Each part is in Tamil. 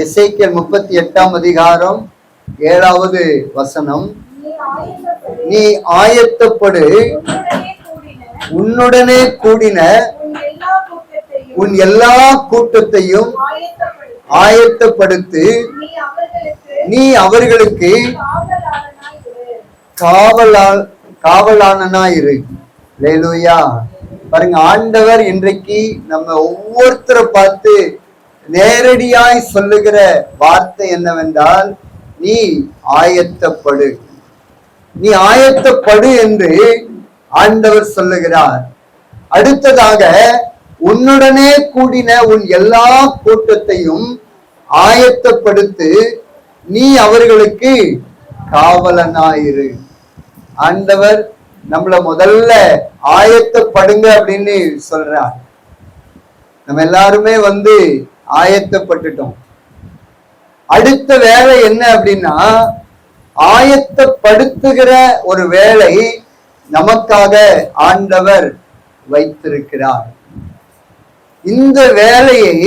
எசேக்கியேல் 38ஆம் அதிகாரம் 7வது வசனம். நீ ஆயத்தப்படு, உன்னுடனே கூடின உன் எல்லா கூட்டத்தையும் ஆயத்தப்படுத்து, நீ அவர்களுக்கு காவலானனாயிரு. அல்லேலூயா. பாருங்க, ஆண்டவர் இன்றைக்கு நம்ம ஒவ்வொருத்தரை பார்த்து நேரடியாய் சொல்லுகிற வார்த்தை என்னவென்றால், நீ ஆயத்தப்படு, நீ ஆயத்தப்படு என்று ஆண்டவர் சொல்லுகிறார். அடுத்ததாக, உன்னுடனே கூடின உன் எல்லா கூட்டத்தையும் ஆயத்தப்படுத்து, நீ அவர்களுக்கு காவலனாயிரு. ஆண்டவர் நம்மள முதல்ல ஆயத்தப்படுங்க அப்படின்னு சொல்றார். நம்ம எல்லாருமே ஆயத்தப்பட்டுட்டோம். அடுத்த வேலை என்ன அப்படின்னா, ஆயத்தப்படுத்துகிற ஒரு வேலை நமக்காக ஆண்டவர் வைத்திருக்கிறார். இந்த வேலையை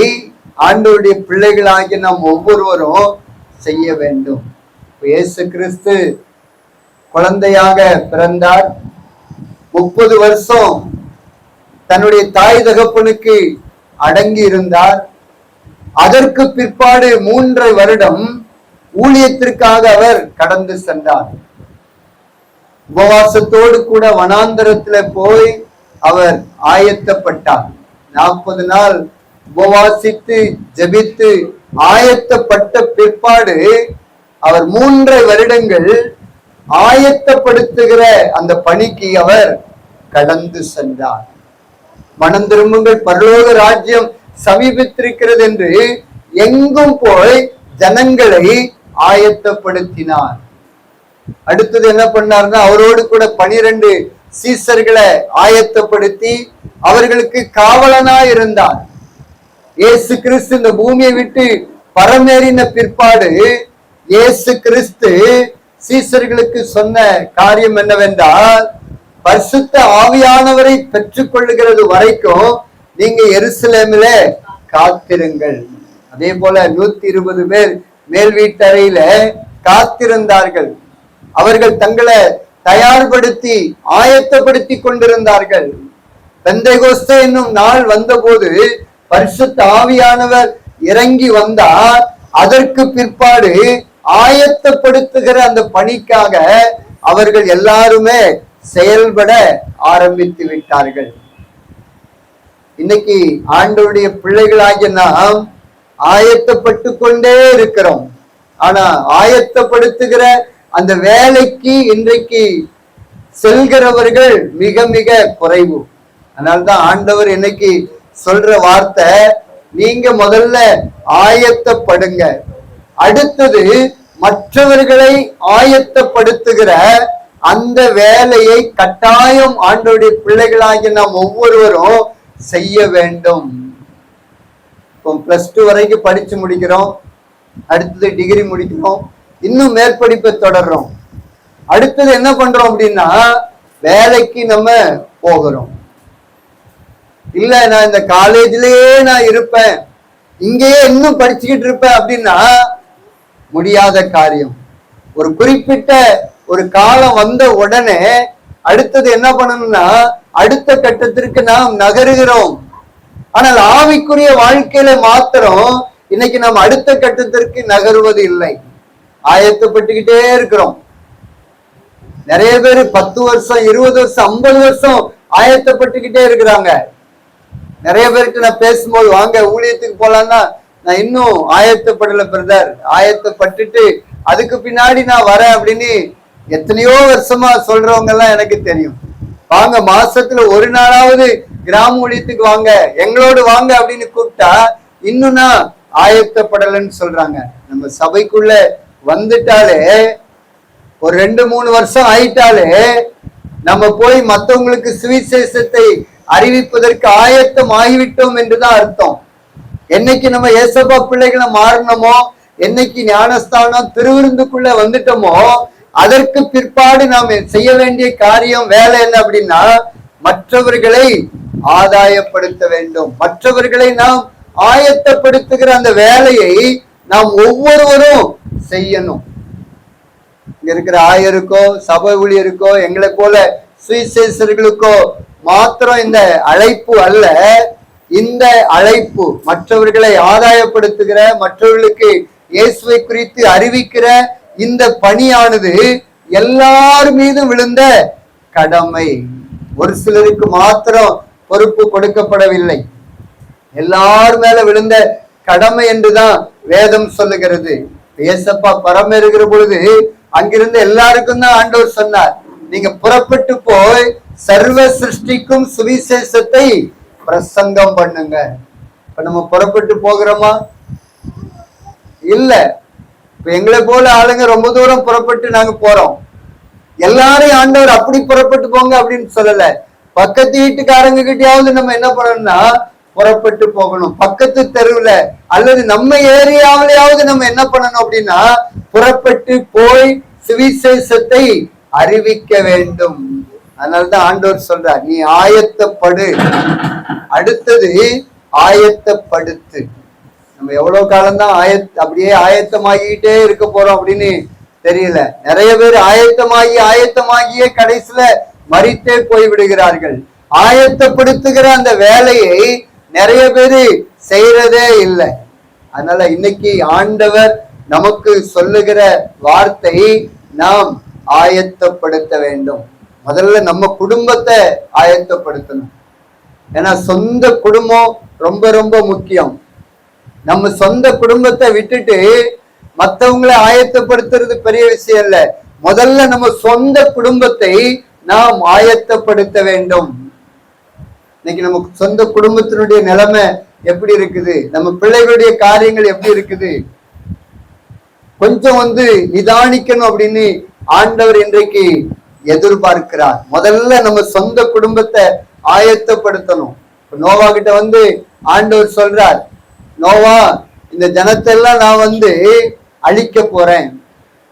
ஆண்டவருடைய பிள்ளைகளாகி நாம் ஒவ்வொருவரும் செய்ய வேண்டும். இயேசு கிறிஸ்து குழந்தையாக பிறந்தார். 30 வருஷம் தன்னுடைய தாய் தகப்பனுக்கு அடங்கி இருந்தார். அதற்கு பிற்பாடு 3 வருடம் ஊழியத்திற்காக அவர் கடந்து சென்றார். உபவாசத்தோடு கூட வனாந்தரத்துல போய் அவர் ஆயத்தப்பட்டார். 40 நாள் உபவாசித்து ஜெபித்து ஆயத்தப்பட்ட பிற்பாடு அவர் 3 வருடங்கள் ஆயத்தப்படுத்துகிற அந்த பணிக்கு அவர் கடந்து சென்றார். மனம் திரும்புங்கள், பரலோக ராஜ்யம் சமீபித்திருக்கிறது என்று எங்கும் போய் ஜனங்களை ஆயத்தப்படுத்தினார். அடுத்தது என்ன பண்ணார்னா, அவரோடு கூட 12 சீசர்களை ஆயத்தப்படுத்தி அவர்களுக்கு காவலனாய் இருந்தார். இயேசு கிறிஸ்து இந்த பூமியை விட்டு பரமேறின பிற்பாடு இயேசு கிறிஸ்து சீசர்களுக்கு சொன்ன காரியம் என்னவென்றால், பரிசுத்த ஆவியானவரை பெற்றுக் கொள்ளுகிறது வரைக்கும் நீங்க எருசலேமில காத்திருங்கள். அதே போல 120 பேர் மேல் வீட்டறையில காத்திருந்தார்கள். அவர்கள் தங்களை தயார்படுத்தி ஆயத்தப்படுத்தி கொண்டிருந்தார்கள். பெந்தைகோஸ்தே என்னும் நாள் வந்தபோது பரிசுத்த ஆவியானவர் இறங்கி வந்தார். அதற்கு பிற்பாடு ஆயத்தப்படுத்துகிற அந்த பணிக்காக அவர்கள் எல்லாருமே செயல்பட ஆரம்பித்து விட்டார்கள். இன்னைக்கு ஆண்டவருடைய பிள்ளைகளாகிய நாம் ஆயத்தப்பட்டு கொண்டே இருக்கிறோம். ஆனா ஆயத்தப்படுத்துகிற அந்த வேலைக்கு இன்றைக்கு செல்கிறவர்கள் மிக மிக குறைவு. அதனால்தான் ஆண்டவர் இன்னைக்கு சொல்ற வார்த்தை, நீங்க முதல்ல ஆயத்தப்படுங்க, அடுத்தது மற்றவர்களை ஆயத்தப்படுத்துகிற அந்த வேலையை கட்டாயம் ஆண்டவருடைய பிள்ளைகளாகி நாம் ஒவ்வொருவரும் செய்ய வேண்டும். இப்போ +2 வரைக்கும் படிச்சு முடிக்கிறோம், அடுத்தது டிகிரி முடிக்கிறோம், இன்னும் மேற்படிப்பை தொடர்றோம். அடுத்தது என்ன பண்றோம் அப்படின்னா, வேலைக்கு நம்ம போகிறோம். இல்ல நான் இந்த காலேஜ்லயே நான் இருப்பேன், இங்கேயே இன்னும் படிச்சுக்கிட்டு இருப்பேன் அப்படின்னா முடியாத காரியம். ஒரு குறிப்பிட்ட ஒரு காலம் வந்த உடனே அடுத்தது என்ன பண்ணணும்னா, அடுத்த கட்டத்திற்கு நாம் நகருகிறோம். ஆனால் ஆவிக்குரிய வாழ்க்கையில மாத்திரம் இன்னைக்கு நாம் அடுத்த கட்டத்திற்கு நகருவது இல்லை. ஆயத்தப்பட்டுக்கிட்டே இருக்கிறோம். நிறைய பேர் 10 வருஷம் 20 வருஷம் 50 வருஷம் ஆயத்தப்பட்டுக்கிட்டே இருக்கிறாங்க. நிறைய பேருக்கு நான் பேசும்போது, வாங்க ஊழியத்துக்கு போலான்னா, நான் இன்னும் ஆயத்தப்படல பிரதர், ஆயத்தப்பட்டுட்டு அதுக்கு பின்னாடி நான் வரேன் அப்படின்னு எத்தனையோ வருஷமா சொல்றவங்க எல்லாம் எனக்கு தெரியும். வாங்க மாசத்துல ஒரு நாளாவது கிராம ஊழியத்துக்கு வாங்க, எங்களோடு வாங்க அப்படின்னு கூப்பிட்டா இன்னும் நான் ஆயத்தப்படலைன்னு சொல்றாங்க. நம்ம சபைக்குள்ள வந்துட்டாலே ஒரு 2-3 வருஷம் ஆயிட்டாலே நம்ம போய் மற்றவங்களுக்கு சுவிசேஷத்தை அறிவிப்பதற்கு ஆயத்தம் ஆகிவிட்டோம் என்றுதான் அர்த்தம். என்னைக்கு நம்ம ஏசப்பா பிள்ளைகளை மாறணுமோ, என்னைக்கு ஞானஸ்தானம் திருவிருந்துக்குள்ள வந்துட்டோமோ, அதற்கு பிற்பாடு நாம் செய்ய வேண்டிய காரியம் வேலை என்ன அப்படின்னா, மற்றவர்களை ஆதாயப்படுத்த வேண்டும். மற்றவர்களை நாம் ஆயத்தப்படுத்துகிற அந்த வேலையை நாம் ஒவ்வொருவரும் செய்யணும். இங்க இருக்கிற ஆயருக்கோ சபை ஊழியருக்கோ எங்களை போல சுவிசேஷர்களுக்கோ மாத்திரம் இந்த அழைப்பு அல்ல. இந்த அழைப்பு மற்றவர்களை ஆதாயப்படுத்துகிற, மற்றவர்களுக்கு இயேசுவை குறித்து அறிவிக்கிற இந்த பணியானது எல்லார் மீதும் விழுந்த கடமை. ஒரு சிலருக்கு மாத்திரம் பொறுப்பு கொடுக்கப்படவில்லை, எல்லார் மேல விழுந்த கடமை என்றுதான் வேதம் சொல்லுகிறது. ஏசப்பா பரமேறுகிற பொழுது அங்கிருந்து எல்லாருக்கும் தான் ஆண்டவர் சொன்னார், நீங்க புறப்பட்டு போய் சர்வ சிருஷ்டிக்கும் சுவிசேஷத்தை பிரசங்கம் பண்ணுங்க. இப்ப நம்ம புறப்பட்டு போகிறோமா? இல்ல. இப்ப எங்களை போல ஆளுங்க ரொம்ப தூரம் புறப்பட்டு நாங்க போறோம். எல்லாரையும் ஆண்டவர் அப்படி புறப்பட்டு போங்க அப்படின்னு சொல்லல. பக்கத்து வீட்டுக்காரங்க கிட்டயாவது நம்ம என்ன பண்ணணும்னா புறப்பட்டு போகணும். பக்கத்து தெருவுல அல்லது நம்ம ஏரியாவிலேயாவது நம்ம என்ன பண்ணணும் அப்படின்னா புறப்பட்டு போய் சுவிசேஷத்தை அறிவிக்க வேண்டும். அதனாலதான் ஆண்டவர் சொல்றார், நீ ஆயத்தப்படு. அடுத்தது ஆயத்தப்படுத்து. நம்ம எவ்வளவு காலம்தான் அப்படியே ஆயத்தமாகிட்டே இருக்க போறோம் அப்படின்னு தெரியல. நிறைய பேர் ஆயத்தமாகியே கடைசியில மரித்தே போய் விடுகிறார்கள். ஆயத்தப்படுத்துகிற அந்த வேலையை நிறைய பேரு செய்யறதே இல்லை. அதனால இன்னைக்கு ஆண்டவர் நமக்கு சொல்லுகிற வார்த்தை, நாம் ஆயத்தப்படுத்த வேண்டும். முதல்ல நம்ம குடும்பத்தை ஆயத்தப்படுத்தணும். ஏன்னா சொந்த குடும்பம் ரொம்ப ரொம்ப முக்கியம். நம்ம சொந்த குடும்பத்தை விட்டுட்டு மற்றவங்களை ஆயத்தப்படுத்துறது பெரிய விஷயம் இல்ல. முதல்ல நம்ம சொந்த குடும்பத்தை நாம் ஆயத்தப்படுத்த வேண்டும். இன்னைக்கு நம்ம சொந்த குடும்பத்தினுடைய நிலைமை எப்படி இருக்குது, நம்ம பிள்ளைகளுடைய காரியங்கள் எப்படி இருக்குது, கொஞ்சம் நிதானிக்கணும் அப்படின்னு ஆண்டவர் இன்றைக்கு எதிர்பார்க்கிறார். முதல்ல நம்ம சொந்த குடும்பத்தை ஆயத்தப்படுத்தணும். நோவா கிட்ட ஆண்டவர் சொல்றார், நோவா, இந்த ஜனத்தை எல்லாம் நான் அழிக்க போறேன்.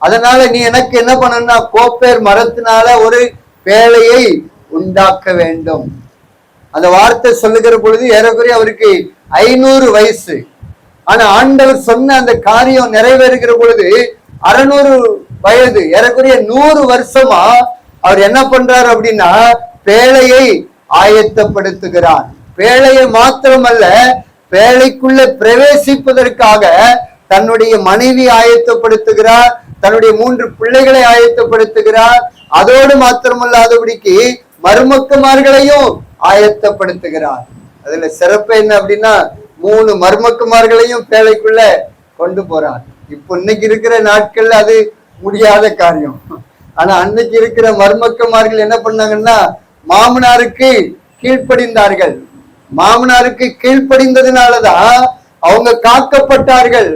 அதனால நீ எனக்கு என்ன பண்ணணும்னா கோப்பேர் மரத்தினால ஒரு பேழையை உண்டாக்க வேண்டும். அந்த வார்த்தை சொல்லுகிற பொழுது ஏறக்குறைய அவருக்கு 500 வயசு. ஆனா ஆண்டவர் சொன்ன அந்த காரியம் நிறைவேறுகிற பொழுது 600 வயது, ஏறக்குறைய 100 வருஷமா அவர் என்ன பண்றாரு அப்படின்னா பேழையை ஆயத்தப்படுத்துகிறார். பேழையை மாத்திரமல்ல, பேழைக்குள்ள பிரவேசிப்பதற்காக தன்னுடைய மனைவி ஆயத்தப்படுத்துகிறார், தன்னுடைய 3 பிள்ளைகளை ஆயத்தப்படுத்துகிறார். அதோடு மாத்திரமல்லாதபடிக்கு மருமக்குமார்களையும் ஆயத்தப்படுத்துகிறார். அதுல சிறப்பு என்ன அப்படின்னா 3 மருமக்குமார்களையும் பேழைக்குள்ள கொண்டு போறார். இப்ப இன்னைக்கு இருக்கிற நாட்கள்ல அது முடியாத காரியம். ஆனா அன்னைக்கு இருக்கிற மருமக்குமார்கள் என்ன பண்ணாங்கன்னா மாமனாருக்கு கீழ்ப்படிந்தார்கள். மாமனாருக்கு கீழ்ப்படிந்ததுனாலதான் அவங்க காக்கப்பட்டார்கள்.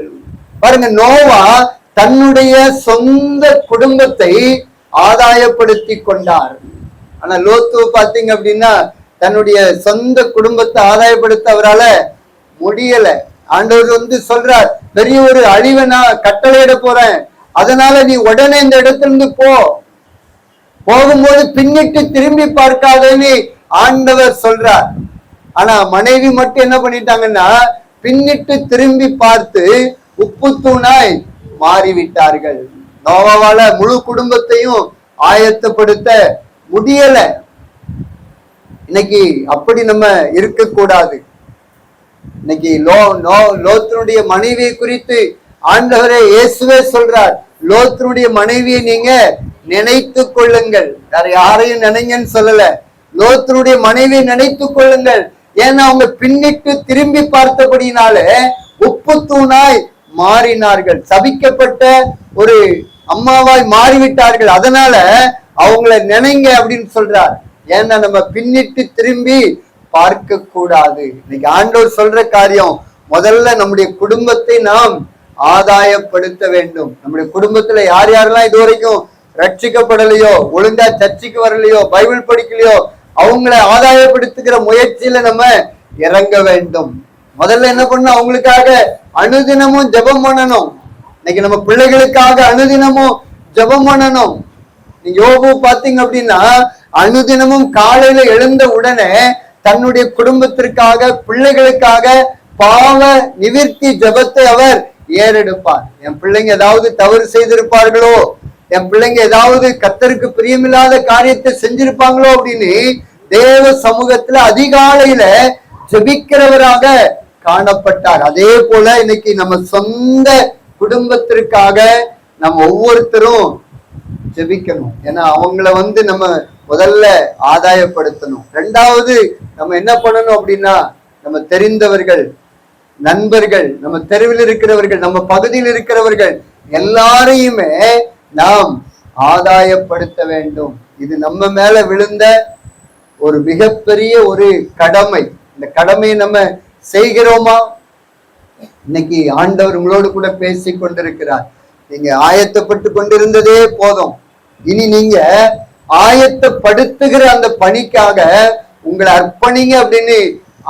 பாருங்க, நோவா தன்னுடைய சொந்த குடும்பத்தை ஆதாயப்படுத்தி கொண்டார். ஆனா லோத்து பாத்தீங்க அப்படின்னா தன்னுடைய சொந்த குடும்பத்தை ஆதாயப்படுத்த அவரால முடியல. ஆண்டவர் சொல்றார், பெரிய ஒரு அழிவை நான் கட்டளையிட போறேன், அதனால நீ உடனே இந்த இடத்திலிருந்து போகும்போது பின்னிட்டு திரும்பி பார்க்காதேன்னு ஆண்டவர் சொல்றார். ஆனா மனைவி மட்டும் என்ன பண்ணிட்டாங்கன்னா பின்னிட்டு திரும்பி பார்த்து உப்பு தூணாய் மாறிவிட்டார்கள். நோவாவால முழு குடும்பத்தையும் ஆயத்தப்படுத்த முடியல. இன்னைக்கு அப்படி நம்ம இருக்கக்கூடாது. இன்னைக்கு லோத்தினுடைய மனைவியை குறித்து ஆண்டவரே இயேசுவே சொல்றார், லோத்தினுடைய மனைவியை நீங்க நினைத்து கொள்ளுங்கள். வேற யாரையும் நினைங்கன்னு சொல்லல, லோத்தினுடைய மனைவியை நினைத்து கொள்ளுங்கள். ஏன்னா அவங்க பின்னிட்டு திரும்பி பார்த்தபடினால உப்பு தூணாய் மாறினார்கள், சபிக்கப்பட்ட ஒரு அம்மாவாய் மாறிவிட்டார்கள். அதனால அவங்கள நினைங்க அப்படின்னு சொல்றார். ஏன்னா நம்ம பின்னிட்டு திரும்பி பார்க்க கூடாது. இன்னைக்கு ஆண்டவர் சொல்ற காரியம், முதல்ல நம்முடைய குடும்பத்தை நாம் ஆதாயப்படுத்த வேண்டும். நம்முடைய குடும்பத்துல யார் யாரெல்லாம் இதுவரைக்கும் ரட்சிக்கப்படலையோ, ஒழுங்கா சர்ச்சுக்கு வரலையோ, பைபிள் படிக்கலையோ, அவங்களை ஆதாயப்படுத்துகிற முயற்சியில நம்ம இறங்க வேண்டும். முதல்ல என்ன பண்ணணும், அவங்களுக்காக அனுதினமும் ஜெபம் பண்ணணும். இன்னைக்கு நம்ம பிள்ளைகளுக்காக அனுதினமும் ஜெபம் பண்ணணும். நீங்க யோபு பாத்தீங்க அப்படின்னா அனுதினமும் காலையில எழுந்த உடனே தன்னுடைய குடும்பத்திற்காக பிள்ளைகளுக்காக பாவ நிவிர்த்தி ஜெபத்தை அவர் ஏறெடுப்பார். என் பிள்ளைங்க ஏதாவது தவறு செய்திருப்பார்களோ, என் பிள்ளைங்க ஏதாவது கர்த்தருக்கு பிரியமில்லாத காரியத்தை செஞ்சிருப்பாங்களோ அப்படின்னு தேவ சமூகத்துல அதிகாலையில ஜெபிக்கிறவராக காணப்பட்டார். அதே போல இன்னைக்கு நம்ம சொந்த குடும்பத்திற்காக நம்ம ஒவ்வொருத்தரும் ஜெபிக்கணும். ஏன்னா அவங்கள நம்ம முதல்ல ஆதாயப்படுத்தணும். ரெண்டாவது நம்ம என்ன பண்ணணும் அப்படின்னா, நம்ம தெரிந்தவர்கள், நண்பர்கள், நம்ம தெருவில் இருக்கிறவர்கள், நம்ம பகுதியில் இருக்கிறவர்கள் எல்லாரையுமே நாம் ஆதாயப்படுத்த வேண்டும். இது நம்ம மேல விழுந்த ஒரு மிகப்பெரிய ஒரு கடமை. இந்த கடமையை நம்ம செய்கிறோமா? இன்னைக்கு ஆண்டவர் உங்களோடு கூட பேசி கொண்டிருக்கிறார். நீங்க ஆயத்தப்பட்டு கொண்டிருந்ததே போதும். இனி நீங்க ஆயத்தப்படுத்துகிற அந்த பணிக்காக உங்களை அர்ப்பணிங்க அப்படின்னு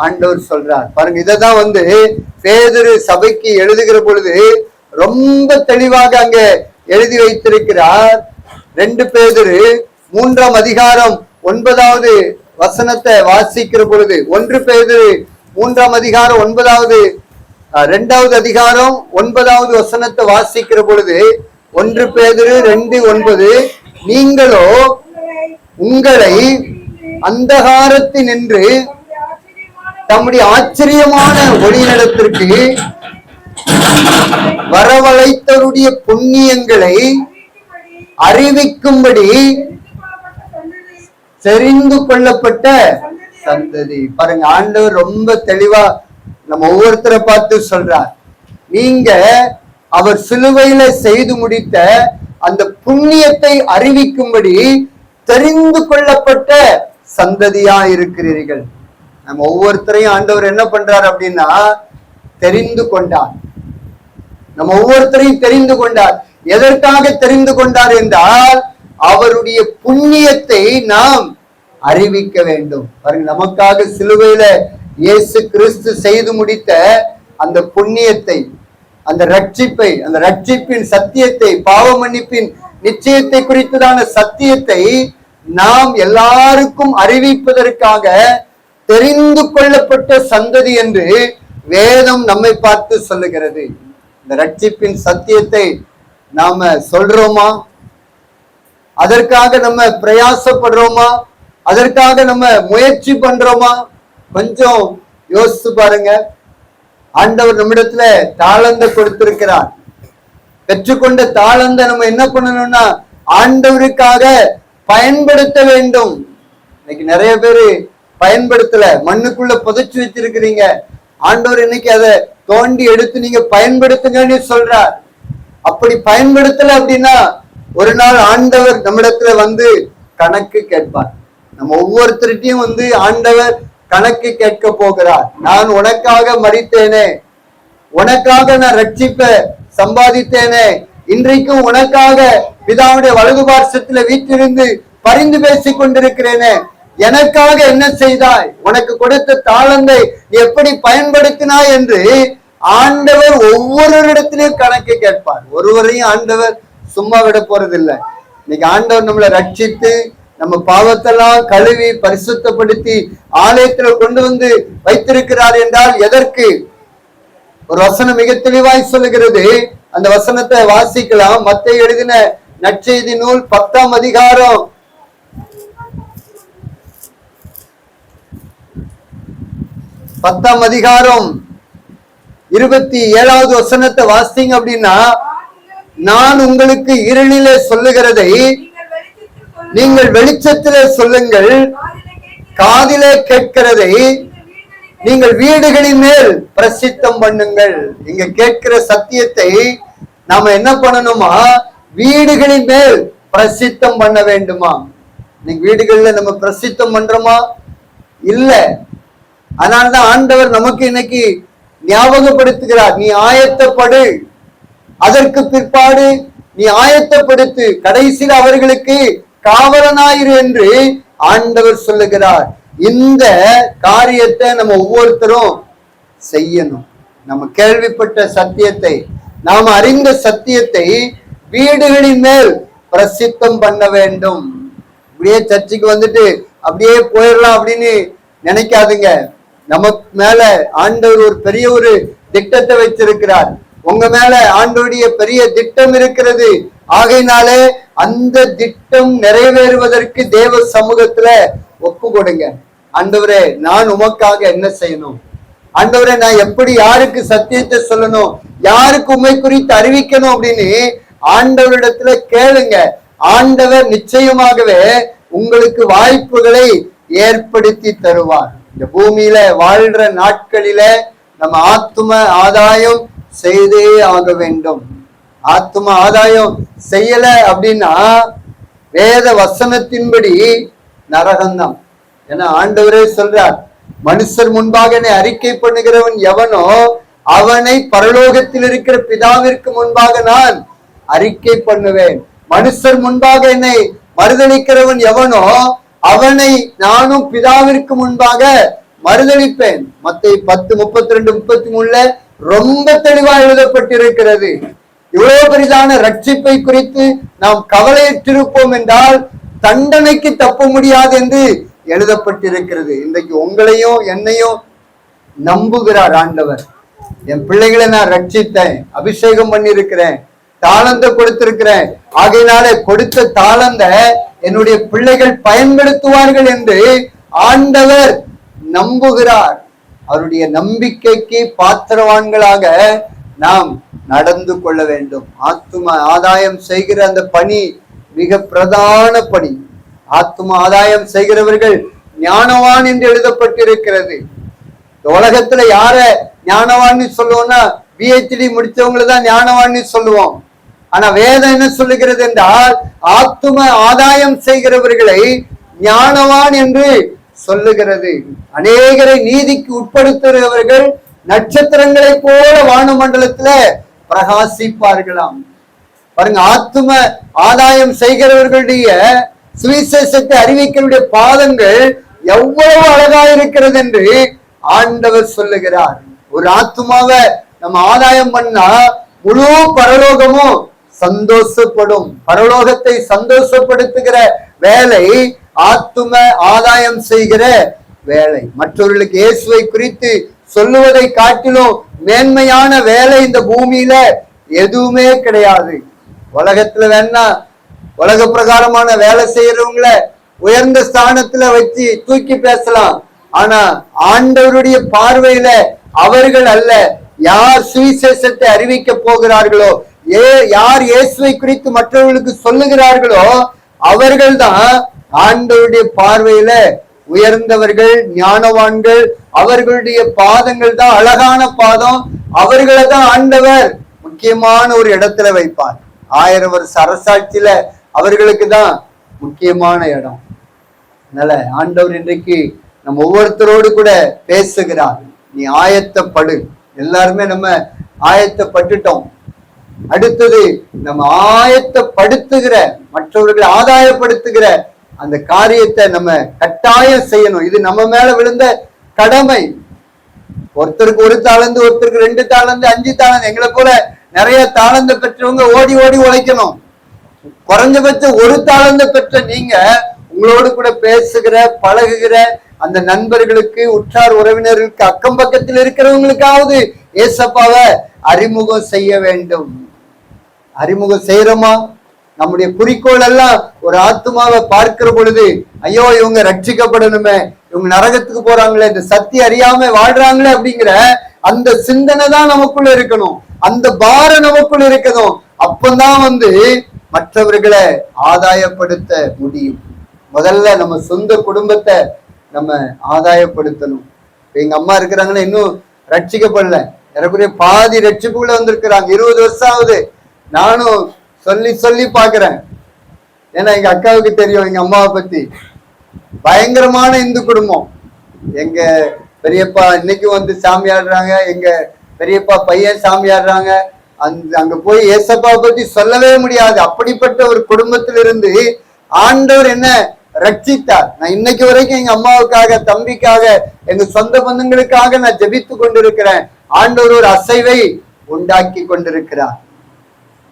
ஆண்டவர் சொல்றார். பாருங்க, இததான் பேதுரு சபைக்கு எழுதுகிற பொழுது ரொம்ப தெளிவாக அங்க எழுதி வைத்திருக்கிறார். 2 பேதுரு 3ஆம் அதிகாரம் 9வது வசனத்தை வாசிக்கிற பொழுது, 1 பேதுரு 3ஆம் அதிகாரம் 2வது அதிகாரம் 9வது வசனத்தை வாசிக்கிற பொழுது, 1 பேதுரு 2:9, நீங்களோ உங்களை அந்தகாரத்தினின்று தம்முடைய ஆச்சரியமான ஒளிநடத்திற்கு வரவழைத்தருடைய புண்ணியங்களை அறிவிக்கும்படி தெரிந்து கொள்ளப்பட்ட சந்ததி. பாருங்க, ஆண்டவர் ரொம்ப தெளிவா நம்ம ஒவ்வொருத்தரை பார்த்து சொல்றார், நீங்க அவர் சிலுவையில செய்து முடித்த அந்த புண்ணியத்தை அறிவிக்கும்படி தெரிந்து கொள்ளப்பட்ட சந்ததியா இருக்கிறீர்கள். நம்ம ஒவ்வொருத்தரையும் ஆண்டவர் என்ன பண்றார் அப்படின்னா தெரிந்து கொண்டார். நம்ம ஒவ்வொருத்தரையும் தெரிந்து கொண்டார். எதற்காக தெரிந்து கொண்டார் என்றால், அவருடைய புண்ணியத்தை நாம் அறிவிக்க வேண்டும். பாருங்க, நமக்காக சிலுவையில இயேசு கிறிஸ்து செய்து முடித்த அந்த புண்ணியத்தை, அந்த ரட்சிப்பை, அந்த ரட்சிப்பின் சத்தியத்தை, பாவ மன்னிப்பின் நிச்சயத்தை குறித்ததான சத்தியத்தை நாம் எல்லாருக்கும் அறிவிப்பதற்காக தெரிந்து கொள்ளப்பட்ட சந்ததி என்று வேதம் நம்மை பார்த்து சொல்லுகிறது. இந்த ரட்சிப்பின் சத்தியத்தை நாம சொல்றோமா? அதற்காக நம்ம பிரயாசப்படுறோமா? அதற்காக நம்ம முயற்சி பண்றோமா? கொஞ்சம் யோசிச்சு பாருங்க. ஆண்டவர் நம்மிடத்துல தாளந்த கொடுத்திருக்கிறார். பெற்றுக்கொண்ட தாளந்த நம்ம என்ன பண்ணணும்னா ஆண்டவருக்காக பயன்படுத்த வேண்டும். இன்னைக்கு நிறைய பேரு பயன்படுத்தல, மண்ணுக்குள்ள புதைச்சு வச்சிருக்கிறீங்க. ஆண்டவர் இன்னைக்கு அதை தோண்டி எடுத்து நீங்க பயன்படுத்துங்கன்னு சொல்றார். அப்படி பயன்படுத்தல அப்படின்னா ஒரு நாள் ஆண்டவர் நம்மிடத்துல கணக்கு கேட்பார். நம்ம ஒவ்வொருத்தருட்டையும் ஆண்டவர் கணக்கு கேட்க போகிறார். நான் உனக்காக மரித்தேனே, உனக்காக நான் ரட்சிப்ப சம்பாதித்தேனே, இன்றைக்கும் உனக்காக பிதாவுடைய வலது பார்சத்துல வீட்டிலிருந்து பரிந்து பேசிக் கொண்டிருக்கிறேனே, எனக்காக என்ன செய்தாய், உனக்கு கொடுத்த தாளந்தை எப்படி பயன்படுத்தினாய் என்று ஆண்டவர் ஒவ்வொருவரிடத்திலையும் கணக்கு கேட்பார். ஒருவரையும் ஆண்டவர் சும்மா விட போறதில்லை. இன்னைக்கு ஆண்டவர் நம்மளை ரட்சித்து நம்ம பாவத்தெல்லாம் கழுவி பரிசுத்தப்படுத்தி ஆலயத்துல கொண்டு வைத்திருக்கிறார் என்றால் எதற்கு? ஒரு வசனம் மிக தெளிவாய் சொல்லுகிறது. அந்த வசனத்தை வாசிக்கலாம். மத்தேயு எழுதின நற்செய்தி நூல் 10ஆம் அதிகாரம் 27வது வசனத்தை வாசிங்க அப்படின்னா, நான் உங்களுக்கு இருளிலே சொல்லுகிறதை நீங்கள் வெளிச்சத்திலே சொல்லுங்கள், காதிலே கேட்கிறதை நீங்கள் வீடுகளின் மேல் பிரசித்தம் பண்ணுங்கள். இங்க கேட்கிற சத்தியத்தை நாம என்ன பண்ணணுமா? வீடுகளின் மேல் பிரசித்தம் பண்ண வேண்டுமா? இன்னைக்கு வீடுகள்ல நம்ம பிரசித்தம் பண்றோமா? இல்ல. அதனால்தான் ஆண்டவர் நமக்கு இன்னைக்கு ஞாபகப்படுத்துகிறார், நீ ஆயத்தப்படு, அதற்கு பிற்பாடு நீ ஆயத்தப்படுத்து, கடைசியில் அவர்களுக்கு காவலனாயிரு என்று ஆண்டவர் சொல்லுகிறார். இந்த காரியத்தை நம்ம ஒவ்வொருத்தரும் செய்யணும். நம்ம கேள்விப்பட்ட சத்தியத்தை, நாம் அறிந்த சத்தியத்தை வீடுகளின் மேல் பிரசித்தம் பண்ண வேண்டும். அப்படியே சர்ச்சுக்கு அப்படியே போயிடலாம் அப்படின்னு நினைக்காதுங்க. நமக்கு மேல ஆண்டவர் ஒரு பெரிய ஒரு திட்டத்தை வச்சிருக்கிறார். உங்க மேல ஆண்டவருடைய பெரிய திட்டம் இருக்கிறது. ஆகையினாலே அந்த திட்டம் நிறைவேறுவதற்கு தேவ சமூகத்துல ஒப்பு கொடுங்க. ஆண்டவரே, நான் உமக்காக என்ன செய்யணும்? ஆண்டவரே, நான் எப்படி யாருக்கு சத்தியத்தை சொல்லணும், யாருக்கு உண்மை குறித்து அறிவிக்கணும் அப்படின்னு ஆண்டவரிடத்துல கேளுங்க. ஆண்டவர் நிச்சயமாகவே உங்களுக்கு வாய்ப்புகளை ஏற்படுத்தி தருவார். இந்த பூமியில வாழ்ற நாட்களில நம்ம ஆத்தும ஆதாயம் செய்தே ஆக வேண்டும். ஆத்தும ஆதாயம் செய்யல அப்படின்னா வேத வசனத்தின்படி நரகம்தான். ஏன்னா ஆண்டவரே சொல்றார், மனுஷர் முன்பாக என்னை அறிக்கை பண்ணுகிறவன் எவனோ அவனை பரலோகத்தில் இருக்கிற பிதாவிற்கு முன்பாக நான் அறிக்கை பண்ணுவேன். மனுஷர் முன்பாக என்னை மறுதளிக்கிறவன் எவனோ அவனை நானும் பிதாவிற்கு முன்பாக மறுதளிப்பேன். மத்தேயு 10:32-33 ரொம்ப தெளிவா எழுதப்பட்டிருக்கிறது. இவ்வளவு பெரிதான ரட்சிப்பை குறித்து நாம் கவலையற்றிருப்போம் என்றால் தண்டனைக்கு தப்ப முடியாது என்று எழுதப்பட்டிருக்கிறது. இன்றைக்கு உங்களையும் என்னையும் நம்புகிறார் ஆண்டவர். என் பிள்ளைகளை நான் ரட்சித்தேன், அபிஷேகம் பண்ணியிருக்கிறேன், தாளந்த கொடுத்திருக்கிறேன், ஆகையினாலே கொடுத்த தாளந்த என்னுடைய பிள்ளைகள் பயன்படுத்துவார்கள் என்று ஆண்டவர் நம்புகிறார். அவருடைய நம்பிக்கைக்கு பாத்திரவான்களாக நாம் நடந்து கொள்ள வேண்டும். ஆத்தும ஆதாயம் செய்கிற அந்த பணி மிக பிரதான பணி. ஆத்தும ஆதாயம் செய்கிறவர்கள் ஞானவான் என்று எழுதப்பட்டிருக்கிறது. உலகத்துல யார ஞானவான்னு சொல்லுவோம்னா PhD முடிச்சவங்களை தான் ஞானவான்னு சொல்லுவோம். ஆனா வேதம் என்ன சொல்லுகிறது என்றால் ஆத்தும ஆதாயம் செய்கிறவர்களை ஞானவான் என்று சொல்லுகிறது. அநேகரை நீதிக்கு உட்படுத்துகிறவர்கள் நட்சத்திரங்களை போல வானமண்டலத்துல பிரகாசிப்பார்களாம். பாருங்க, ஆத்தும ஆதாயம் செய்கிறவர்களுடைய சுவிசேஷத்தை அறிவிக்கக்கூடிய பாதங்கள் எவ்வளவு அழகா இருக்கிறது என்று ஆண்டவர் சொல்லுகிறார். ஒரு ஆத்துமாவை நம்ம ஆதாயம் பண்ணா முழு பரலோகமும் சந்தோஷப்படும். பரலோகத்தை சந்தோஷப்படுத்துகிற வேலை ஆத்தும ஆதாயம் செய்கிற வேலை. மற்றவர்களுக்கு இயேசுவை குறித்து சொல்லுவதை காட்டிலும் மேன்மையான வேலை இந்த பூமியில எதுவுமே கிடையாது. உலகத்துல வேணா உலக பிரகாரமான வேலை செய்யறவங்கள உயர்ந்த ஸ்தானத்துல வச்சு தூக்கி பேசலாம். ஆனா ஆண்டவருடைய பார்வையில அவர்கள் அல்ல. யார் சுவிசேஷத்தை அறிவிக்க போகிறார்களோ, யார் இயேசுவை குறித்து மற்றவர்களுக்கு சொல்லுகிறார்களோ அவர்கள் தான் ஆண்டவருடைய பார்வையில உயர்ந்தவர்கள், ஞானவான்கள். அவர்களுடைய பாதங்கள் தான் அழகான பாதம். அவர்களை தான் ஆண்டவர் முக்கியமான ஒரு இடத்துல வைப்பார். 1000 வருஷ அரசாட்சியில அவர்களுக்கு தான் முக்கியமான இடம். அதனால ஆண்டவர் இன்றைக்கு நம்ம ஒவ்வொருத்தரோடு கூட பேசுகிறார். நீ ஆயத்தப்படு. எல்லாருமே நம்ம ஆயத்தப்பட்டுட்டோம். அடுத்தது நம்ம ஆயத்தப்படுத்துகிற, மற்றவர்களை ஆதாயப்படுத்துகிற அந்த காரியத்தை நம்ம கட்டாயம் செய்யணும். இது நம்ம மேல விழுந்த கடமை. ஒருத்தருக்கு 1 தாளந்து, ஒருத்தருக்கு 2 தாளந்து, 5 தாளந்து. எங்களை போல நிறைய தாளந்து பெற்றவங்க ஓடி ஓடி உழைக்கணும். குறைஞ்சபட்சம் 1 தாளந்து பெற்ற நீங்க உங்களோடு கூட பேசுகிற, பழகுகிற அந்த நண்பர்களுக்கு, உற்றார் உறவினர்களுக்கு, அக்கம் பக்கத்தில் இருக்கிறவங்களுக்காவது ஏசப்பாவை அறிமுகம் செய்ய வேண்டும். அறிமுகம் செய்யறோமா? நம்முடைய குறிக்கோள் எல்லாம் ஒரு ஆத்துமாவை பார்க்கிற பொழுது, ஐயோ இவங்க ரட்சிக்கப்படணுமே, இவங்க நரகத்துக்கு போறாங்களே, இந்த சத்தியம் அறியாம வாழ்றாங்களே அப்படிங்கிற அந்த சிந்தனை தான் நமக்குள்ள இருக்கணும். அந்த பாரம் நமக்குள்ள இருக்கணும். அப்பதான் மற்றவர்களை ஆதாயப்படுத்த முடியும். முதல்ல நம்ம சொந்த குடும்பத்தை நம்ம ஆதாயப்படுத்தணும். எங்க அம்மா இருக்கிறாங்கன்னா இன்னும் ரட்சிக்கப்படல. எனக்குரிய பாதி ரட்சிப்புகளை வந்திருக்கிறாங்க. 20 வருஷம் ஆகுது. நானும் சொல்லி சொல்லி பாக்குறேன். ஏன்னா எங்க அக்காவுக்கு தெரியும் எங்க அம்மாவை பத்தி. பயங்கரமான இந்து குடும்பம். எங்க பெரியப்பா இன்னைக்கு சாமி ஆடுறாங்க. எங்க பெரியப்பா பையன் சாமி ஆடுறாங்க. அங்க போய் ஏசப்பாவை பத்தி சொல்லவே முடியாது. அப்படிப்பட்ட ஒரு குடும்பத்திலிருந்து ஆண்டவர் என்ன ரட்சித்தார். நான் இன்னைக்கு வரைக்கும் எங்க அம்மாவுக்காக, தம்பிக்காக, எங்க சொந்த பந்தங்களுக்காக நான் ஜெபித்து கொண்டிருக்கிறேன். ஆண்டவர் ஒரு அசைவை உண்டாக்கி கொண்டிருக்கிறார்.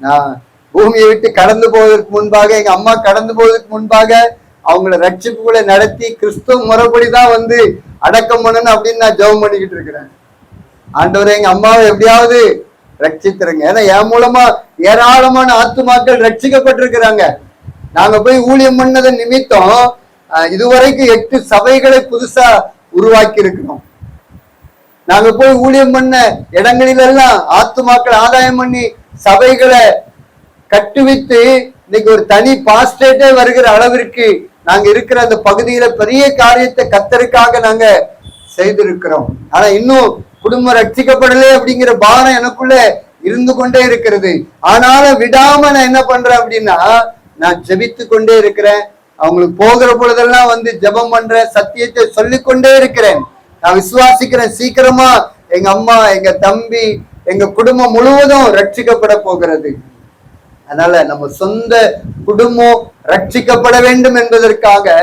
நான் பூமியை விட்டு கடந்து போவதற்கு முன்பாக, எங்க அம்மா கடந்து போவதற்கு முன்பாக அவங்கள ரட்சிப்புகளை நடத்தி கிறிஸ்துவ முறைப்படிதான் அடக்கம் பண்ணணும் அப்படின்னு நான் ஜெபம் பண்ணிக்கிட்டு இருக்கிறேன். ஆண்டவரே, எங்க அம்மாவை எப்படியாவது ரட்சித்திருங்க. ஏன்னா என் மூலமா ஏராளமான ஆத்துமாக்கள் ரட்சிக்கப்பட்டிருக்கிறாங்க. நாங்க போய் ஊழியம் பண்ணதன் நிமித்தம் இதுவரைக்கும் 8 சபைகளை புதுசா உருவாக்கி இருக்கிறோம். நாங்க போய் ஊழியம் பண்ண இடங்களிலெல்லாம் ஆத்துமாக்கள் ஆதாயம் பண்ணி சபைகளை கட்டுவித்து இன்னைக்கு ஒரு தனி பாஸ்டேட்டே வருகிற அளவிற்கு நாங்க இருக்கிற அந்த பகுதியில பெரிய காரியத்தை கர்த்தருக்காக நாங்க செய்திருக்கிறோம். ஆனா இன்னும் குடும்பம் ரட்சிக்கப்படலை அப்படிங்கிற பாரம் எனக்குள்ள இருந்து கொண்டே இருக்கிறது. ஆனாலும் விடாம நான் என்ன பண்றேன் அப்படின்னா, நான் ஜெபித்து கொண்டே இருக்கிறேன். அவங்களுக்கு போகிற பொழுதெல்லாம் வந்து ஜெபம் பண்றேன், சத்தியத்தை சொல்லிக்கொண்டே இருக்கிறேன். நான் விசுவாசிக்கிறேன், சீக்கிரமா எங்க அம்மா, எங்க தம்பி, எங்க குடும்பம் முழுவதும் ரட்சிக்கப்பட போகிறது. அதனால நம்ம சொந்த குடும்பம் ரட்சிக்கப்பட வேண்டும் என்பதற்காக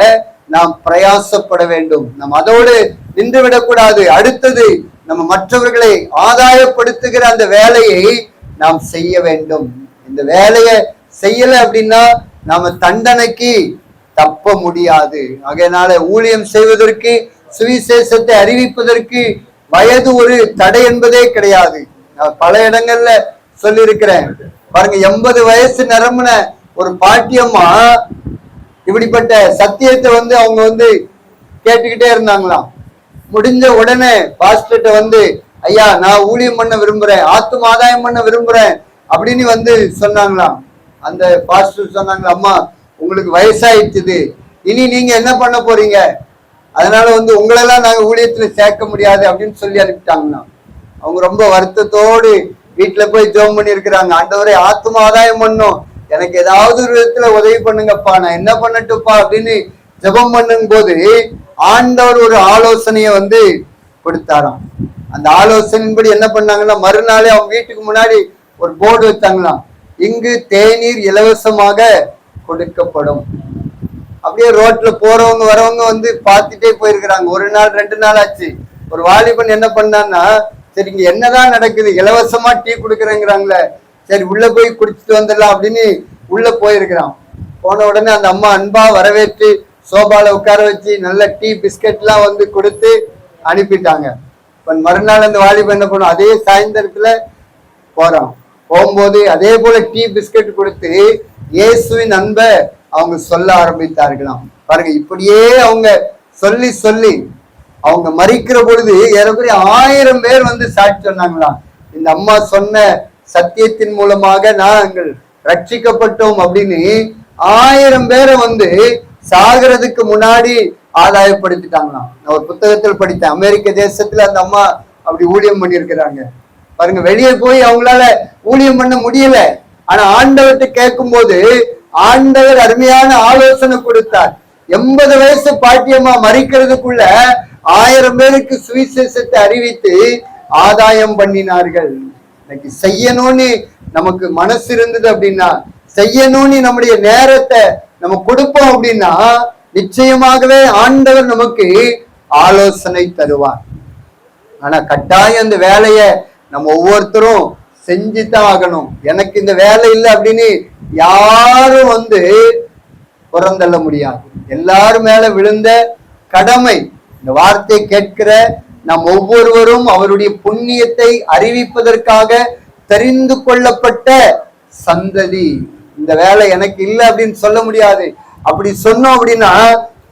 நாம் பிரயாசப்பட வேண்டும். நம்ம அதோடு நின்று விடக்கூடாது. அடுத்தது நம்ம மற்றவர்களை ஆதாயப்படுத்துகிற அந்த வேலையை நாம் செய்ய வேண்டும். இந்த வேலையை செய்யல அப்படின்னா நாம தண்டனைக்கு தப்ப முடியாது. அதனால ஊழியம் செய்வதற்கு, சுவிசேஷத்தை அறிவிப்பதற்கு வயது ஒரு தடை என்பதே கிடையாது. நான் பல இடங்கள்ல சொல்லியிருக்கிறேன். பாருங்க, 80 வயசு நிரம்பின ஒரு பாட்டியம்மா இப்படிப்பட்ட சத்தியத்தை வந்து அவங்க வந்து கேட்டுக்கிட்டே இருந்தாங்களாம். முடிஞ்ச உடனே பாஸ்டர்ட்ட வந்து, ஐயா நான் ஊழியம் பண்ண விரும்புறேன், ஆத்தும ஆதாயம் பண்ண விரும்புறேன் அப்படின்னு வந்து சொன்னாங்களாம். அந்த பாஸ்டர் சொன்னாங்களா, அம்மா உங்களுக்கு வயசாயிடுச்சுது, இனி நீங்க என்ன பண்ண போறீங்க, அதனால வந்து உங்களெல்லாம் நாங்க ஊழியத்துல சேர்க்க முடியாது அப்படின்னு சொல்லி அனுப்பிட்டாங்களாம். அவங்க ரொம்ப வருத்தத்தோடு வீட்டுல போய் ஜெபம் பண்ணி இருக்கிறாங்க. ஆண்டவரே ஆத்தும ஆதாயம் பண்ணும், எனக்கு ஏதாவது ஒரு விதத்துல உதவி பண்ணுங்கப்பா, நான் என்ன பண்ணட்டுப்பா அப்படின்னு ஜெபம் பண்ணும் போது ஆண்டவர் ஒரு ஆலோசனைய வந்து கொடுத்தாராம். அந்த ஆலோசனையின்படி என்ன பண்ணாங்கன்னா, மறுநாளே அவங்க வீட்டுக்கு முன்னாடி ஒரு போர்டு வச்சாங்களாம், இங்கு தேநீர் இலவசமாக கொடுக்கப்படும். அப்படியே ரோட்ல போறவங்க வரவங்க வந்து பார்த்துட்டே போயிருக்கிறாங்க. 1 நாள் 2 நாள் ஆச்சு. ஒரு வாலிபன் என்ன பண்ணான்னா, சரி இங்க என்னதான் நடக்குது, இலவசமா டீ கொடுக்குறேங்கிறாங்களே, சரி உள்ள போய் குடிச்சிட்டு வந்துடலாம் அப்படின்னு உள்ள போயிருக்கிறான். போன உடனே அந்த அம்மா அன்பா வரவேற்று சோபால உட்கார வச்சு நல்ல டீ பிஸ்கட் எல்லாம் வந்து கொடுத்து அனுப்பிட்டாங்க. மறுநாள் அந்த வாலிபன் என்ன பண்ணும், அதே சாயந்தரத்துல போறான். போகும்போது அதே போல டீ பிஸ்கட் கொடுத்து இயேசுவின் அன்பை அவங்க சொல்ல ஆரம்பித்தார்களாம். பாருங்க, இப்படியே அவங்க சொல்லி சொல்லி அவங்க மறிக்கிற பொழுது ஏறக்குறைய 1000 பேர் வந்து சாட்சி சொன்னாங்களாம். இந்த அம்மா சொன்ன சத்தியத்தின் மூலமாக நாங்கள் ரட்சிக்கப்பட்டோம் அப்படின்னு 1000 பேரை வந்து சாகிறதுக்கு முன்னாடி ஆதாயப்படுத்திட்டாங்களாம். நான் ஒரு புத்தகத்தில் படித்தேன். அமெரிக்க தேசத்துல அந்த அம்மா அப்படி ஊழியம் பண்ணியிருக்கிறாங்க. பாருங்க, வெளியே போய் அவங்களால ஊழியம் பண்ண முடியல. ஆனா ஆண்டவர்கிட்ட கேட்கும் போது ஆண்டவர் அருமையான ஆலோசனை கொடுத்தார். 80 வயசு பாட்டியம்மா மறிக்கிறதுக்குள்ள 1000 பேருக்கு சுவிசேஷத்தை அறிவித்து ஆதாயம் பண்ணினார்கள். இன்னைக்கு செய்யணும்னு நமக்கு மனசு இருந்தது அப்படின்னா, செய்யணும்னு நம்முடைய நேரத்தை நம்ம கொடுப்போம் அப்படின்னா, நிச்சயமாகவே ஆண்டவர் நமக்கு ஆலோசனை தருவார். ஆனா கட்டாயம் அந்த வேலையை நம்ம ஒவ்வொருத்தரும் செஞ்சுதான் ஆகணும். எனக்கு இந்த வேலை இல்லை அப்படின்னு யாரும் வந்து புறந்தள்ள முடியாது. எல்லாரும் மேல விழுந்த கடமை. இந்த வார்த்தை கேட்கிற நாம் ஒவ்வொருவரும் அவருடைய புண்ணியத்தை அறிவிப்பதற்காக தெரிந்து கொள்ளப்பட்ட சந்ததி. இந்த வேலை எனக்கு இல்லை அப்படின்னு சொல்ல முடியாது. அப்படி சொன்னோம் அப்படின்னா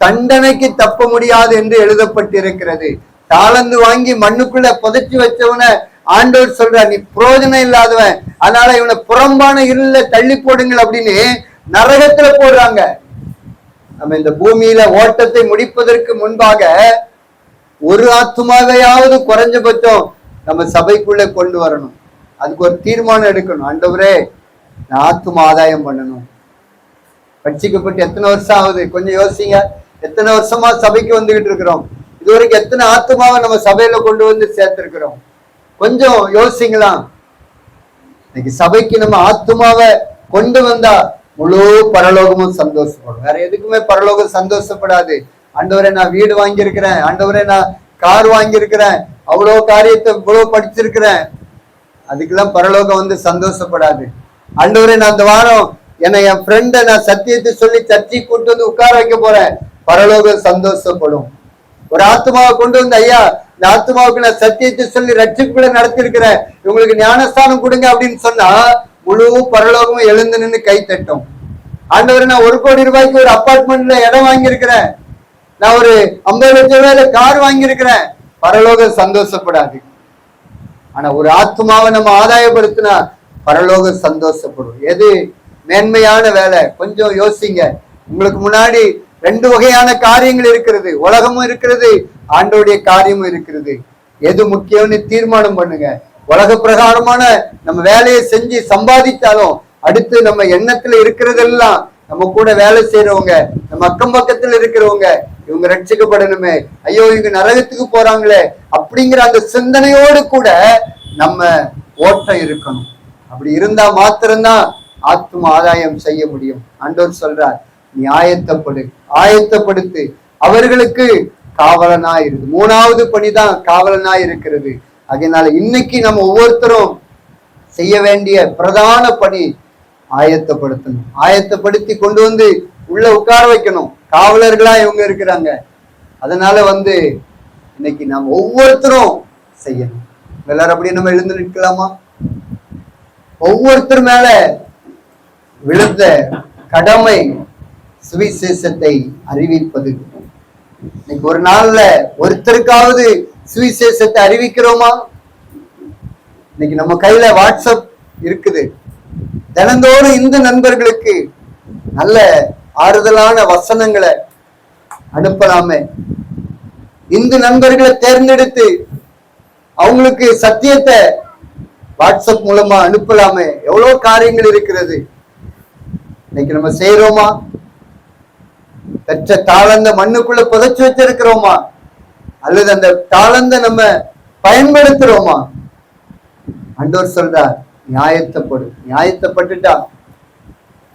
தண்டனைக்கு தப்ப முடியாது என்று எழுதப்பட்டிருக்கிறது. தாளந்து வாங்கி மண்ணுக்குள்ள புதைச்சி வச்சவன ஆண்டவர் சொல்ற, நீ பிரயோஜனம் இல்லாதவன், அதனால இவனை புறம்பான இருள தள்ளி போடுங்கள் அப்படின்னு நரகத்துல போடுறாங்க. நம்ம இந்த பூமியில ஓட்டத்தை முடிப்பதற்கு முன்பாக ஒரு ஆத்துமாவையாவது குறைஞ்சபட்சம் நம்ம சபைக்குள்ள கொண்டு வரணும். அதுக்கு ஒரு தீர்மானம் எடுக்கணும். ஆண்டவரே, நான் ஆத்தும ஆதாயம் பண்ணணும். ரட்சிக்கப்பட்டு எத்தனை வருஷம் ஆகுது, கொஞ்சம் யோசிங்க. எத்தனை வருஷமா சபைக்கு வந்துகிட்டு இருக்கிறோம். இதுவரைக்கும் எத்தனை ஆத்துமாவை நம்ம சபையில கொண்டு வந்து சேர்த்திருக்கிறோம், கொஞ்சம் யோசிங்களா. இன்னைக்கு சபைக்கு நம்ம ஆத்துமாவை கொண்டு வந்தா முழு பரலோகமும் சந்தோஷப்படும். வேற எதுக்குமே பரலோகம் சந்தோஷப்படாது. ஆண்டவரே நான் வீடு வாங்கியிருக்கிறேன், ஆண்டவரே நான் கார் வாங்கியிருக்கிறேன், அவ்வளோ காரியத்தை இவ்வளவு படிச்சிருக்கிறேன், அதுக்கெல்லாம் பரலோகம் வந்து சந்தோஷப்படாது. ஆண்டவரே நான் இந்த வாரம் என் ஃப்ரெண்டை நான் சத்தியத்தை சொல்லி சர்ச்சை கூட்டு வந்து உட்கார வைக்க போறேன், பரலோகம் சந்தோஷப்படும். ஒரு ஆத்மாவை கொண்டு வந்து, ஐயா இந்த ஆத்மாவுக்கு நான் சத்தியத்தை சொல்லி ரட்சிப்புகளை நடத்தி இருக்கிறேன், இவங்களுக்கு ஞானஸ்தானம் கொடுங்க அப்படின்னு சொன்னா முழு பரலோகமும் எழுந்து நின்று கை தட்டும். ஆண்டவர், நான் 1 கோடி ரூபாய்க்கு ஒரு அபார்ட்மெண்ட்ல இடம் வாங்கியிருக்கிறேன், நான் ஒரு 50 லட்சம் ரூபாயில கார் வாங்கியிருக்கிறேன், பரலோகம் சந்தோஷப்படாது. ஆனா ஒரு ஆத்மாவை நம்ம ஆதாயப்படுத்தினா பரலோகம் சந்தோஷப்படும். எது மேன்மையான வேலை? கொஞ்சம் யோசிங்க. உங்களுக்கு முன்னாடி 2 வகையான காரியங்கள் இருக்கிறது, உலகமும் இருக்கிறது, ஆண்டோடைய காரியமும் இருக்கிறது. எது முக்கியம்னு தீர்மானம் பண்ணுங்க. உலக பிரகாரமான நம்ம வேலையை செஞ்சு சம்பாதித்தாலும் அடுத்து நம்ம எண்ணத்துல இருக்கிறதெல்லாம் நம்ம கூட வேலை செய்யறவங்க, நம்ம அக்கம் பக்கத்துல இருக்கிறவங்க, இவங்க ரட்சிக்கப்படணுமே, ஐயோ இவங்க நரகத்துக்கு போறாங்களே அப்படிங்கிற அந்த சிந்தனையோடு கூட நம்ம ஓட்டம் இருக்கணும். அப்படி இருந்தா மாத்திரம்தான் ஆத்ம ஆதாயம் செய்ய முடியும். ஆண்டவர் சொல்றார், நீ ஆயத்தப்படுத்து, அவர்களுக்கு காவலனா இருக்கு. 3வது பணிதான் காவலனா இருக்கிறது. அதனால இன்னைக்கு நம்ம ஒவ்வொருத்தரும் செய்ய வேண்டிய பிரதான பணி ஆயத்தப்படுத்தணும். ஆயத்தப்படுத்தி கொண்டு வந்து உள்ள உட்கார வைக்கணும். காவலர்களா இவங்க இருக்கிறாங்க. அதனால இன்னைக்கு நாம் ஒவ்வொருத்தரும் செய்யணும். எல்லாரும் அப்படியே நம்ம எழுந்து நிற்கலாமா? ஒவ்வொருத்தர் மேல விழுந்த கடமை சுவிசேஷத்தை அறிவிப்பது. இன்னைக்கு ஒரு நாள்ல ஒருத்தருக்காவது சுவிசேஷத்தை அறிவிக்கிறோமா? இன்னைக்கு நம்ம கையில வாட்ஸ்அப் இருக்குது. தினந்தோறும் இந்து நண்பர்களுக்கு நல்ல ஆறுதலான வசனங்களை அனுப்பலாமே. இந்து நண்பர்களை தேர்ந்தெடுத்து அவங்களுக்கு சத்தியத்தை வாட்ஸ்அப் மூலமா அனுப்பலாமே. எவ்வளவு காரியங்கள் இருக்கிறது. இன்னைக்கு நம்ம செய்யறோமா? பெற்ற தாளந்த மண்ணுக்குள்ள புதைச்சு வச்சிருக்கிறோமா? அல்லது அந்த தாளந்த நம்ம பயன்படுத்துறோமா? ஆண்டவர் சொல்றார், நியாயத்தப்பட்டுட்டா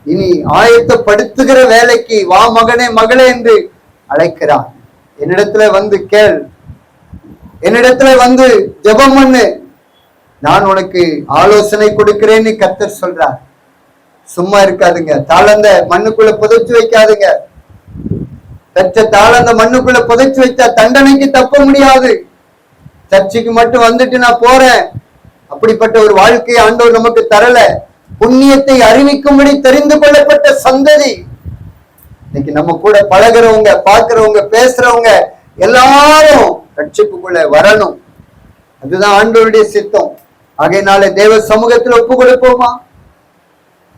இனி ஆயத்தப்படுத்துகிற வேலைக்கு வா மகனே மகளே என்று அழைக்கிறார். என்னிடத்துல கேள், என்னிடத்துல ஜெபம் பண்ணு, நான் உனக்கு ஆலோசனை கொடுக்கிறேன்னு கர்த்தர் சொல்றார். சும்மா இருக்காதுங்க. தாளந்த மண்ணுக்குள்ள புதைச்சு வைக்காதுங்க. பெற்ற தாளந்த மண்ணுக்குள்ள புதைச்சு வச்சா தண்டனைக்கு தப்ப முடியாது. சர்ச்சைக்கு மட்டும் வந்துட்டு நான் போறேன், அப்படிப்பட்ட ஒரு வாழ்க்கையை ஆண்டவர் நமக்கு தரல. புண்ணியத்தை அறிவிக்கும்படி தெரிந்து கொள்ளப்பட்ட சந்ததி. இன்னைக்கு நம்ம கூட பழகிறவங்க, பார்க்கிறவங்க, பேசுறவங்க எல்லாரும் ரட்சிப்புக்குள்ள வரணும். அதுதான் ஆண்டவருடைய சித்தம். ஆகையினால தேவ சமூகத்தில் ஒப்பு கொடுப்போமா?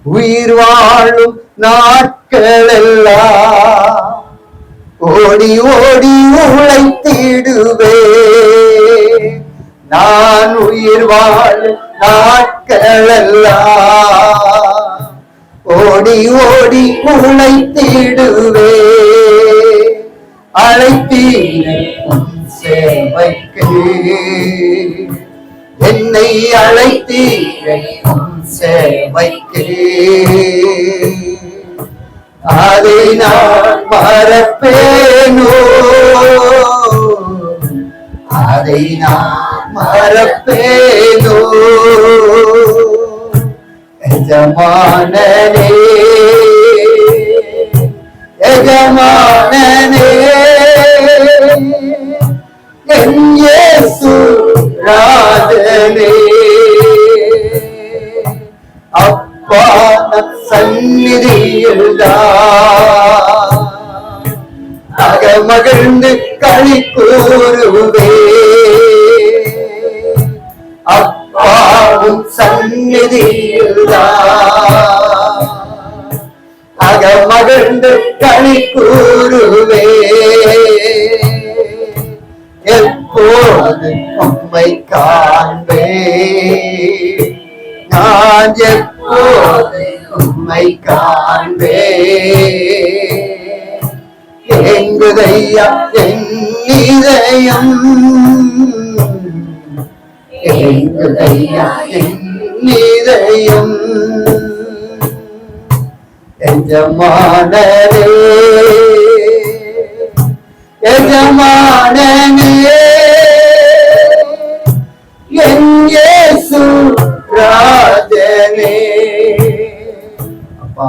உயிர் வாழும் நாட்கள் எல்லாம் ஓடி ஓடி உழைத்திடுவே, நான் உயிர் வாழும் நாட்கள் எல்லாம் ஓடி ஓடி உழைத்திடுவே, அழைத்தீரே சேவைக்கு என்னை அழைத்தீரே சேவைக்கு, அதை நான் மறப்பேனோ, அதை நான் மறப்பேனோ, எஜமானனே எஜமானனே என் இயேசு ராஜனே, அப்பா சந்நிதியில்தான் அகமகிழ்ந்து களி கூறுவே, அப்பாவும் சந்நிதியில்தான் அகமகிழ்ந்து களி கூறுவே, எப்போது உம்மை காண்பே, நான் எப்போது உம்மை காண்பே, எங்குதையா என் இதயம், எங்குதையா என் இதயம், எஜமானனே எஜமானனே என் இயேசு ராஜனே. அப்பா,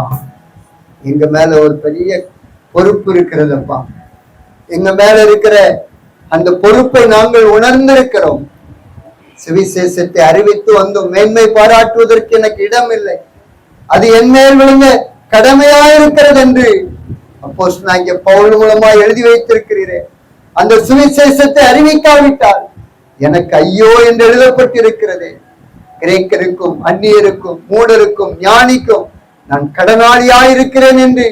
எங்க மேல ஒரு பெரிய பொறுப்பு இருக்கிறது. அப்பா, எங்க மேல இருக்கிற அந்த பொறுப்பை நாங்கள் உணர்ந்திருக்கிறோம். சுவிசேஷத்தை அறிவித்து வந்தோம். மேன்மை பாராட்டுவதற்கு எனக்கு இடம் இல்லை, அது என் மேல் விழுந்த கடமையாயிருக்கிறது என்று அப்போஸ்தலனாகிய பவுல் மூலமா எழுதி வைத்திருக்கிறீரே. அந்த சுவிசேஷத்தை அறிவிக்காவிட்டால் எனக்கு ஐயோ என்று எழுதப்பட்டிருக்கிறது. கிரேக்கருக்கும் அந்நியருக்கும் மூடருக்கும் ஞானிக்கும் நான் கடனாளியாயிருக்கிறேன் என்று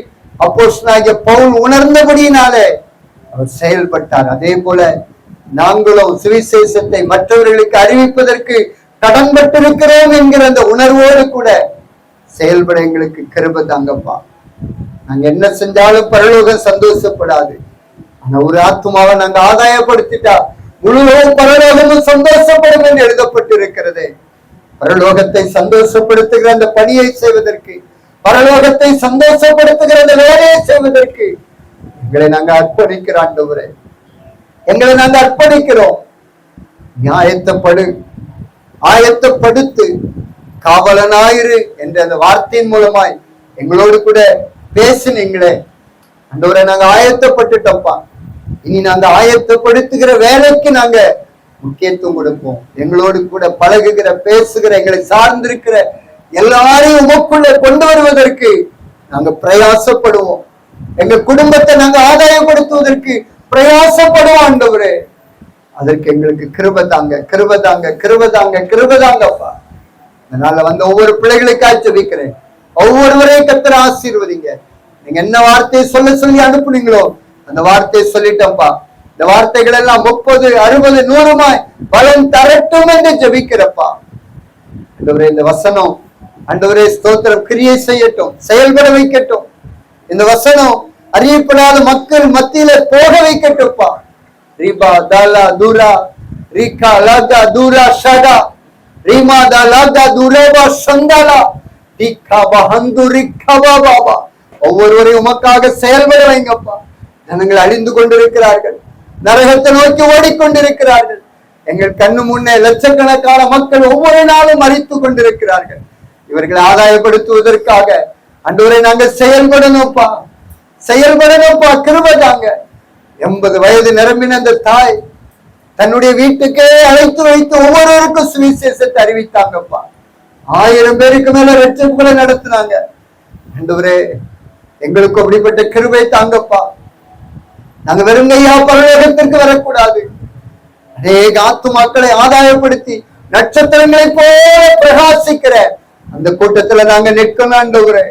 அப்போஸ்தலனாகிய பவுல் உணர்ந்தபடியினாலே அவர் செயல்பட்டார். அதே போல நாங்களும் சுவிசேஷத்தை மற்றவர்களுக்கு அறிவிப்பதற்கு கடன்பட்டிருக்கிறோம் என்கிற அந்த உணர்வோடு கூட செயல்பட எங்களுக்கு கிருபை தாங்கப்பா. நாங்க என்ன செஞ்சாலும் பரலோகம் சந்தோஷப்படாது. ஆனா ஒரு ஆத்மாவை நாங்க ஆதாயப்படுத்திட்டா முழு பரலோகமும் சந்தோஷப்படும் என்று எழுதப்பட்டிருக்கிறது. பரலோகத்தை சந்தோஷப்படுத்துகிற அந்த பணியை செய்வதற்கு, பரலோகத்தை சந்தோஷப்படுத்துகிற அந்த வேலையை செய்வதற்கு எங்களை நாங்க அர்ப்பணிக்கிறோம். ஆண்டவரே, எங்களை நாங்க அர்ப்பணிக்கிறோம். ஆயத்தப்படுத்து, காவலனாயிரு என்ற அந்த வார்த்தையின் மூலமாய் எங்களோடு கூட பேசினீங்களே ஆண்டவரே. நாங்க ஆயத்தப்பட்டுட்டோம்ப்பா. இனி நாங்க ஆயத்தப்படுத்துகிற வேலைக்கு நாங்க முக்கியத்துவம் கொடுப்போம். எங்களோடு கூட பழகுகிற, பேசுகிற, எங்களை சார்ந்திருக்கிற எல்லாரையும் உமக்குள்ள கொண்டு வருவதற்கு நாங்க பிரயாசப்படுவோம். எங்க குடும்பத்தை நாங்க ஆதாயப்படுத்துவதற்கு பிரயாசப்படுவோம். ஆண்டவரே, அதற்கு எங்களுக்கு கிருபை தாங்க, கிருபை தாங்க, கிருபை தாங்க, கிருபை தாங்கப்பா. அதனால வந்த ஒவ்வொரு பிள்ளைகளுக்காக ஜெபிக்கிறேன். ஒவ்வொருவரையும் கர்த்தர் ஆசீர்வதிங்க. நீங்க என்ன வார்த்தையை சொல்லி அனுப்புனீங்களோ அந்த வார்த்தையை சொல்லிட்டப்பா. இந்த வார்த்தைகள் எல்லாம் 30, 60, 100 பலன் தரட்டும் என்று ஜெபிக்கிறப்பா. ஆண்டவரே, இந்த வசனம் ஆண்டவரே ஸ்தோத்திரம் கிரியை செய்யட்டும், செயல்பட வைக்கட்டும். இந்த வசனம் அறியப்படாத மக்கள் மத்தியில போக வைக்கட்டும்ப்பா. ரீபா தாலா தூரா ரீகா லாகா தூரா ஷடா ரீமா தாலாகா தூரபா சந்தாலா ரீகா பஹந்து ரிகா பாபா. ஒவ்வொருவரையும் உமக்காக செயல்பட வைங்கப்பா. ஜனங்கள் அழிந்து கொண்டிருக்கிறார்கள், நரகத்தை நோக்கி ஓடிக்கொண்டிருக்கிறார்கள். எங்கள் கண்ணு முன்னே லட்சக்கணக்கான மக்கள் ஒவ்வொரு நாளும் மறித்து கொண்டிருக்கிறார்கள். இவர்களை ஆதாயப்படுத்துவதற்காக ஆண்டவரே நாங்கள் செயல்படணும்ப்பா, செயல்படணும்ப்பா. கிருபை தாங்க. 80 வயது நிரம்பின அந்த தாய் தன்னுடைய வீட்டுக்கே அழைத்து வைத்து ஒவ்வொருவருக்கும் சுவிசேஷத்தை அறிவித்தாங்கப்பா. 1000 பேருக்கு மேல ரட்சிப்புகளை நடத்தினாங்க. ஆண்டவரே, எங்களுக்கு அப்படிப்பட்ட கிருபை தாங்கப்பா. நாங்க வெறுங்கையா பரலோகத்திற்கு வரக்கூடாது. அநேக ஆத்துமாக்களை ஆதாயப்படுத்தி நட்சத்திரங்களை போல பிரகாசிக்கிற அந்த கூட்டத்துல நாங்க நிற்கணும். ஆண்டவரே,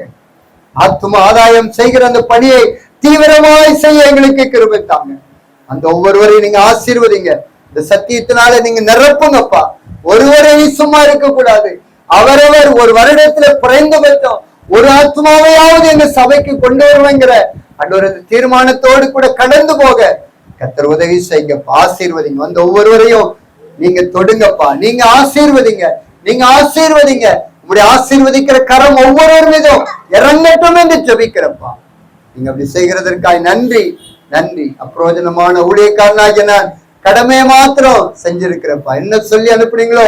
ஆத்தும ஆதாயம் செய்கிற அந்த பணியை தீவிரமாய் செய்ய எங்களுக்கு கிருபை தாங்க. அந்த ஒவ்வொருவரையும் நீங்க ஆசீர்வதிங்க. இந்த சத்தியத்தினால நீங்க நிரப்புங்கப்பா. ஒருவரையும் சும்மா இருக்க கூடாது. அவரவர் ஒரு வருடத்துல குறைந்தபட்சம் ஒரு ஆத்மாவையாவது எங்க சபைக்கு கொண்டு வருவேங்கிற அந்த தீர்மானத்தோடு கூட கடந்து போக கர்த்தர் உதவி செய்யுங்கப்பா. ஆசீர்வதிங்க. அந்த ஒவ்வொருவரையும் நீங்க தொடுங்கப்பா. நீங்க ஆசீர்வதிங்க, நீங்க ஆசீர்வதிங்க. உங்களுடைய ஆசீர்வதிக்கிற கரம் ஒவ்வொருவர் மீதும் இறங்கட்டும் என்று ஜெபிக்கிறப்பா. நீங்க அப்படி செய்கிறதற்காக நன்றி, நன்றி. அப்பிரயோஜனமான ஊழியக்காரனாகிய நான் கடமையை மாத்திரம் செஞ்சிருக்கிறப்பா. என்ன சொல்லி அனுப்புனீங்களோ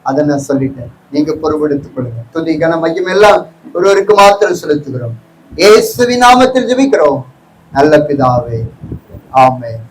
அதை நான் சொல்லிட்டேன். நீங்க பொறுப்பெடுத்துக் கொள்ளுங்க. துதி கன மகிமை எல்லாம் ஒருவருக்கு மாத்திரம் செலுத்துகிறோம். இயேசுவின் நாமத்தில் ஜெபிக்கிறோம் நல்ல பிதாவே, ஆமென்.